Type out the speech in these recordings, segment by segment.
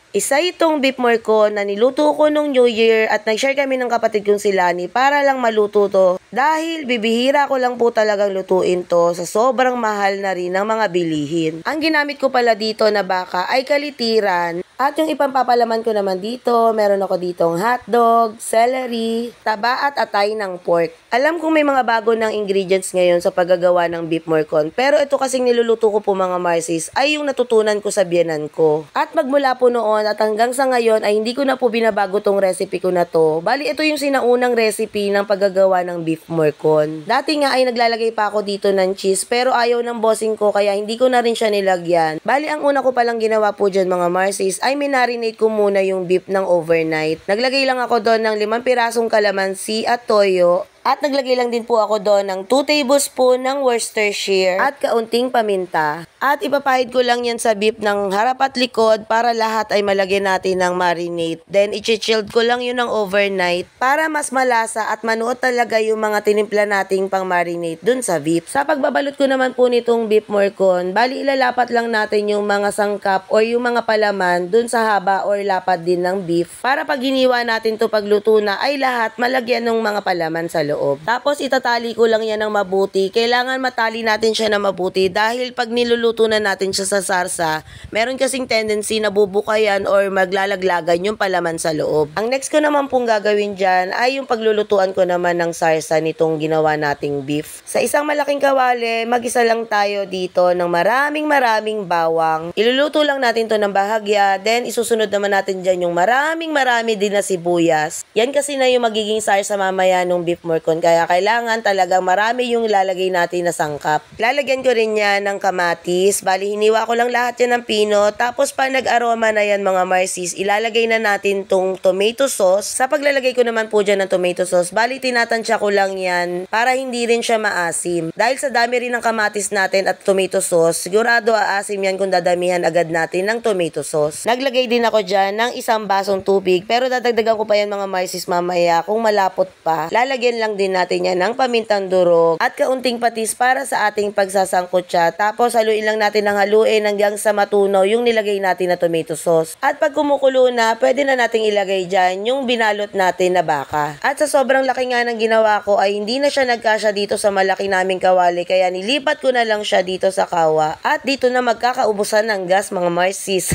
Isa itong beef morcon na niluto ko nung New Year at nag-share kami ng kapatid kong si Lani para lang maluto to. Dahil bibihira ko lang po talagang lutuin to sa sobrang mahal na rin ng mga bilihin. Ang ginamit ko pala dito na baka ay kalitiran. At yung ipampapalaman ko naman dito, meron ako ditong hotdog, celery, taba at atay ng pork. Alam kong may mga bago ng ingredients ngayon sa paggagawa ng beef morcon, pero ito kasing niluluto ko po mga Marcies ay yung natutunan ko sa biyenan ko. At magmula po noon at hanggang sa ngayon ay hindi ko na po binabago tong recipe ko na to. Bali ito yung sinaunang recipe ng paggagawa ng beef morcon. Dati nga ay naglalagay pa ako dito ng cheese pero ayaw ng bossing ko kaya hindi ko na rin siya nilagyan. Bali ang una ko palang ginawa po dyan mga Marcies ay minarinate ko muna yung beef ng overnight. Naglagay lang ako doon ng 5 pirasong kalamansi at toyo. At naglagay lang din po ako doon ng 2 tablespoon ng Worcestershire at kaunting paminta. At ipapahid ko lang yan sa beef ng harap at likod para lahat ay malagyan natin ng marinade. Then i-chilled ko lang yun ng overnight para mas malasa at manuot talaga yung mga tinimpla nating pang marinade dun sa beef. Sa pagbabalot ko naman po nitong beef morcon, bali ilalapat lang natin yung mga sangkap o yung mga palaman dun sa haba or lapad din ng beef para pag hiniwa natin to pagluto na ay lahat malagyan ng mga palaman sa loob. Tapos itatali ko lang yan ng mabuti. Kailangan matali natin siya ng mabuti dahil pag niluluto na natin siya sa sarsa, meron kasing tendency na bubukayan or maglalaglagan yung palaman sa loob. Ang next ko naman pong gagawin dyan ay yung paglulutuan ko naman ng sarsa nitong ginawa nating beef. Sa isang malaking kawali, mag-isa lang tayo dito ng maraming bawang. Iluluto lang natin to ng bahagya, then isusunod naman natin dyan yung marami din na sibuyas. Yan kasi na yung magiging sarsa mamaya nung beef morcon. Kaya kailangan talagang marami yung ilalagay natin na sangkap. Lalagyan ko rin yan ng kamatis. Bali, hiniwa ko lang lahat yan ng pino. Tapos pa nag-aroma na yan mga Marcies, ilalagay na natin tong tomato sauce. Sa paglalagay ko naman po dyan ng tomato sauce, bali tinatansya ko lang yan para hindi rin siya maasim. Dahil sa dami rin ng kamatis natin at tomato sauce, sigurado aasim yan kung dadamihan agad natin ng tomato sauce. Naglagay din ako dyan ng 1 basong tubig. Pero dadagdagan ko pa yan mga Marcies mamaya kung malapot pa. Lalagyan lang din natin yan ng pamintang durog at kaunting patis para sa ating pagsasangkot siya. Tapos haluin lang natin ng haluin hanggang sa matunaw yung nilagay natin na tomato sauce. At pag kumukulo na, pwede na nating ilagay dyan yung binalot natin na baka. At sa sobrang laki nga ng ginawa ko ay hindi na siya nagkasya dito sa malaki naming kawali kaya nilipat ko na lang siya dito sa kawa. At dito na magkakaubusan ng gas mga Marcies.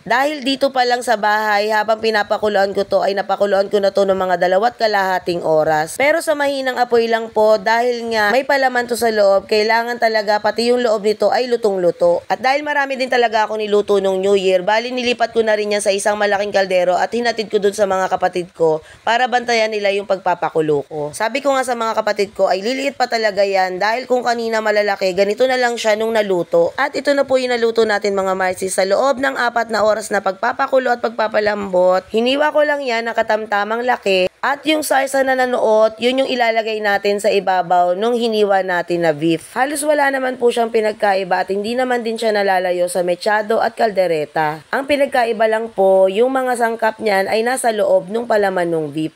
Dahil dito pa lang sa bahay, habang pinapakuluan ko to, ay napakuluan ko na to ng mga 2.5 oras. Pero sa mahinang apoy lang po, dahil nga may palaman to sa loob, kailangan talaga pati yung loob nito ay lutong-luto. At dahil marami din talaga ako niluto nung New Year, bali nilipat ko na rin yan sa isang malaking kaldero at hinatid ko dun sa mga kapatid ko para bantayan nila yung pagpapakulo ko. Sabi ko nga sa mga kapatid ko, ay liliit pa talaga yan dahil kung kanina malalaki, ganito na lang siya nung naluto. At ito na po yung naluto natin mga Marcies sa loob ng 4 na oras na pagpapakulo at pagpapalambot. Hiniwa ko lang yan na katamtamang laki. At yung sarsa na nanuot, yun yung ilalagay natin sa ibabaw nung hiniwa natin na beef. Halos wala naman po siyang pinagkaiba at hindi naman din siya nalalayo sa mechado at kaldereta. Ang pinagkaiba lang po, yung mga sangkap niyan ay nasa loob nung palaman ng beef.